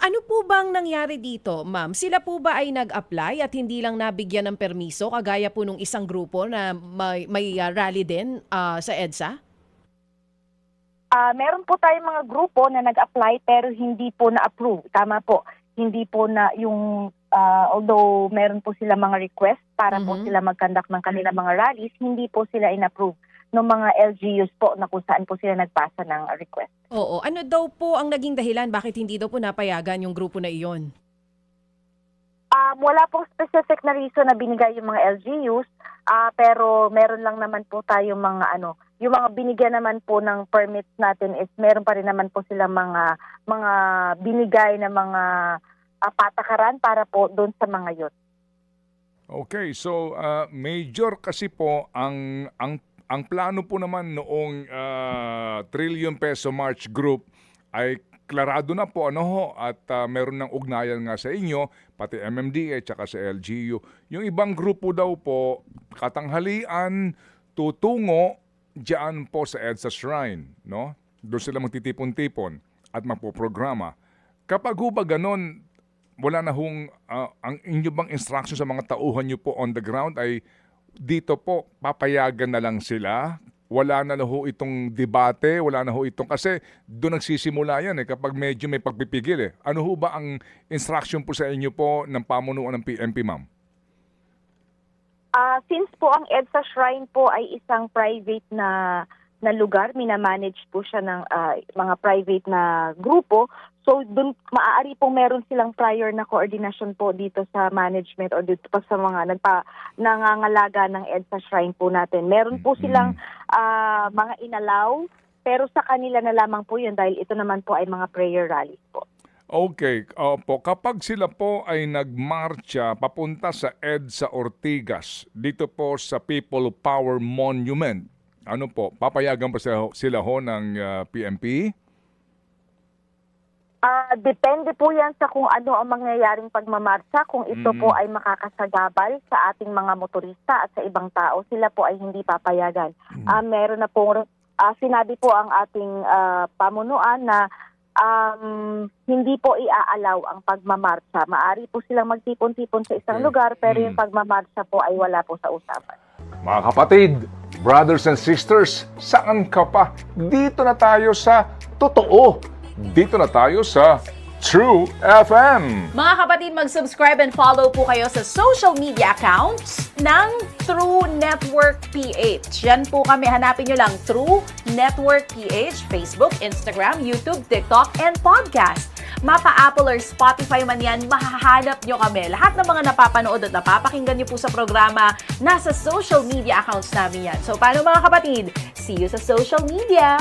Ano po bang nangyari dito, ma'am? Sila po ba ay nag-apply at hindi lang nabigyan ng permiso kagaya po nung isang grupo na may rally din sa EDSA? Meron po tayong mga grupo na nag-apply pero hindi po na-approve. Tama po. Hindi po na yung, although meron po sila mga request para po sila mag-conduct ng kanilang mga rallies, hindi po sila in-approve ng mga LGUs po na kung saan po sila nagpasa ng request. Oo. Ano daw po ang naging dahilan? Bakit hindi daw po napayagan yung grupo na iyon? Wala pong specific na reason na binigay yung mga LGUs, pero meron lang naman po tayong mga yung mga binigyan naman po ng permits natin is meron pa rin naman po sila mga binigay na mga patakaran para po doon sa mga youth. Okay, so major kasi po ang plano po naman noong Trillion Peso March Group ay klarado na po at meron ng ugnayan nga sa inyo, pati MMDA at sa LGU. Yung ibang grupo daw po, katanghalian, tutungo diyan po sa EDSA Shrine. No? Doon sila magtitipon-tipon at magpoprograma. Kapag ho ba ganon, wala na hong, ang inyo bang instruction sa mga tauhan nyo po on the ground ay dito po, papayagan na lang sila? Wala na ho itong debate, wala na ho itong, kasi doon nagsisimula yan kapag medyo may pagpipigil Ano ho ba ang instruction po sa inyo po ng pamunuan ng PNP, ma'am? Since po ang EDSA Shrine po ay isang private na lugar, minamanage po siya ng mga private na grupo. So doon maaari pong meron silang prior na coordination po dito sa management o dito pa sa mga nangangalaga ng EDSA Shrine po natin. Meron po silang mga inalaw, pero sa kanila na lamang po yun dahil ito naman po ay mga prayer rallies po. Okay, po kapag sila po ay nagmarcha papunta sa EDSA Ortigas, dito po sa People Power Monument, ano po, papayagan pa sila ho ng PNP? Depende po yan sa kung ano ang mangyayaring pagmamarsa. Kung ito po ay makakasagabal sa ating mga motorista at sa ibang tao, sila po ay hindi papayagan. Meron na po, sinabi po ang ating pamunuan na hindi po iaalaw ang pagmamarsa. Maari po silang magtipon-tipon sa isang lugar pero yung pagmamarsa po ay wala po sa usapan. Mga kapatid, brothers and sisters, saan ka pa? Dito na tayo sa totoo. Dito na tayo sa True FM. Mga kapatid, mag-subscribe and follow po kayo sa social media accounts ng True Network PH. Yan po kami, hanapin nyo lang True Network PH, Facebook, Instagram, YouTube, TikTok, and podcast. Mapa Apple or Spotify man yan, mahahanap nyo kami. Lahat ng mga napapanood at napapakinggan nyo po sa programa, nasa social media accounts namin yan. So paano mga kapatid? See you sa social media!